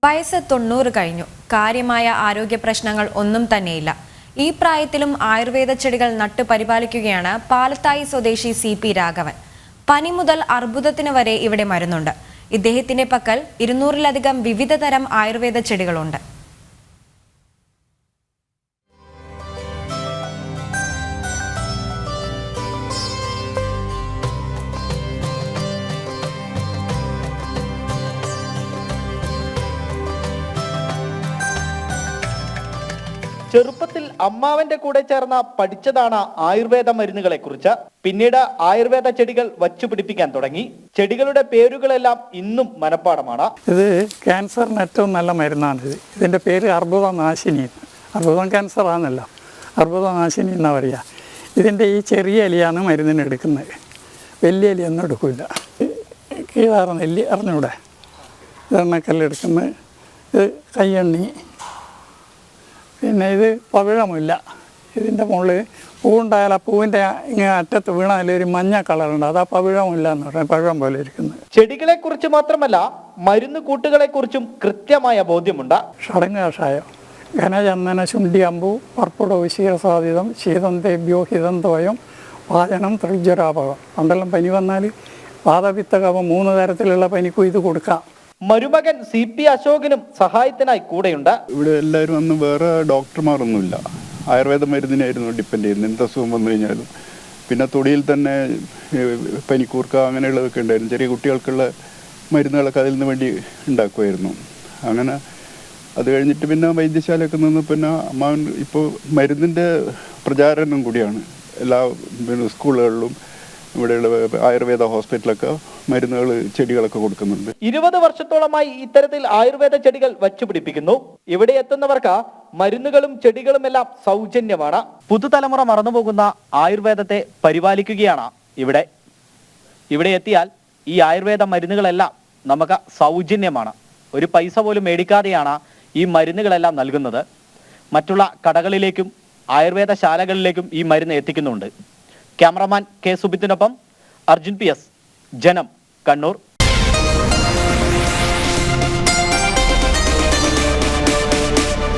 വയസ്സ് 90 കഴിഞ്ഞു. കാര്യമായ ആരോഗ്യ പ്രശ്നങ്ങൾ ഒന്നും തന്നെയില്ല. ഈ പ്രായത്തിലും ആയുർവേദ ചെടികൾ നട്ടു പരിപാലിക്കുകയാണ് പാലത്തായി സ്വദേശി CP രാഘവൻ. പനി മുതൽ അർബുദത്തിന് വരെ ഇവിടെ മരുന്നുണ്ട്. ഇദ്ദേഹത്തിന്റെ പക്കൽ 200-ലധികം വിവിധ തരം ആയുർവേദ ചെടികളുണ്ട്. ചെറുപ്പത്തിൽ അമ്മാവന്റെ കൂടെ ചേർന്ന് പഠിച്ചതാണ് ആയുർവേദ മരുന്നുകളെ കുറിച്ച്. പിന്നീട് ആയുർവേദ ചെടികൾ വച്ചുപിടിപ്പിക്കാൻ തുടങ്ങി. ചെടികളുടെ പേരുകളെല്ലാം ഇന്നും മനപ്പാടമാണ്. ഇത് ക്യാൻസറിന് ഏറ്റവും നല്ല മരുന്നാണ്. ഇതിന്റെ പേര് അർബുദനാശിനി. അർബുദം ക്യാൻസർ ആണല്ലോ, അർബുദനാശിനി എന്നാ പറയുക. ഇതിന്റെ ഈ ചെറിയ ഇലയാണ് മരുന്നിന് എടുക്കുന്നത്. വലിയ ഇലയൊന്നും എടുക്കില്ല. കീഴാറ് നെല്ലി അറിഞ്ഞൂടെ, എണ്ണക്കല്ലെടുക്കുന്നത്. ഇത് കയ്യണ്ണി. പിന്നെ ഇത് പവിഴമില്ല. ഇതിൻ്റെ മുകളിൽ പൂവുണ്ടായാൽ ആ പൂവിൻ്റെ ഇങ്ങനെ അറ്റത്ത് വീണാൽ ഒരു മഞ്ഞ കളറുണ്ട്. അത് ആ പവിഴമില്ല എന്ന് പറഞ്ഞാൽ പഴം പോലെ ഇരിക്കുന്നത്. ചെടികളെ കുറിച്ച് മാത്രമല്ല മരുന്ന് കൂട്ടുകളെ കുറിച്ചും കൃത്യമായ ബോധ്യമുണ്ട്. ഷടങ്ങ് കഷായം, ഘനചന്ദന ശുണ്ഠി അമ്പു പർപ്പുട ശീതസാധിതം ശീതന്തേഭ്യോ ഹിതന്തോയം പാചനം ത്രിജ്വരാപകം. പണ്ടെല്ലാം പനി വന്നാൽ വാതപിത്ത കഫം 3 തരത്തിലുള്ള പനിക്കും ഇത് കൊടുക്കാം. മരുമകൻ CP അശോകനും സഹായത്തിനായി കൂടെയുണ്ട്. ഇവിടെ എല്ലാവരും അന്ന് വേറെ ഡോക്ടർമാരൊന്നുമില്ല, ആയുർവേദ മരുന്നിനായിരുന്നു ഡിപ്പെൻഡ് ചെയ്യുന്നത്. എന്ത് അസുഖം വന്നു കഴിഞ്ഞാലും. പിന്നെ തൊടിയിൽ തന്നെ പനിക്കൂർക്ക അങ്ങനെയുള്ളതൊക്കെ ഉണ്ടായിരുന്നു. ചെറിയ കുട്ടികൾക്കുള്ള മരുന്നുകളൊക്കെ അതിൽ നിന്ന് വേണ്ടി ഉണ്ടാക്കുമായിരുന്നു. അങ്ങനെ അത് കഴിഞ്ഞിട്ട് പിന്നെ വൈദ്യശാലയൊക്കെ നിന്ന് പിന്നെ അമ്മാവൻ ഇപ്പോൾ മരുന്നിൻ്റെ പ്രചാരണം കൂടിയാണ്. എല്ലാ സ്കൂളുകളിലും ഇവിടെയുള്ള ആയുർവേദ ഹോസ്പിറ്റലൊക്കെ മരുന്നുകൾ ചെടികളൊക്കെ കൊടുക്കുന്നുണ്ട്. 20 വർഷത്തോളമായി ഇത്തരത്തിൽ ആയുർവേദ ചെടികൾ വച്ചുപിടിപ്പിക്കുന്നു. ഇവിടെ എത്തുന്നവർക്ക് മരുന്നുകളും ചെടികളും എല്ലാം സൗജന്യമാണ്. പുതുതലമുറ മറന്നുപോകുന്ന ആയുർവേദത്തെ പരിപാലിക്കുകയാണ് ഇവിടെ എത്തിയാൽ ഈ ആയുർവേദ മരുന്നുകളെല്ലാം നമുക്ക് സൗജന്യമാണ്. ഒരു പൈസ പോലും മേടിക്കാതെയാണ് ഈ മരുന്നുകളെല്ലാം നൽകുന്നത്. മറ്റുള്ള കടകളിലേക്കും ആയുർവേദ ശാലകളിലേക്കും ഈ മരുന്ന് എത്തിക്കുന്നുണ്ട്. ക്യാമറമാൻ K സുബിത്തിനൊപ്പം അർജുൻ PS, ജനം, കണ്ണൂർ.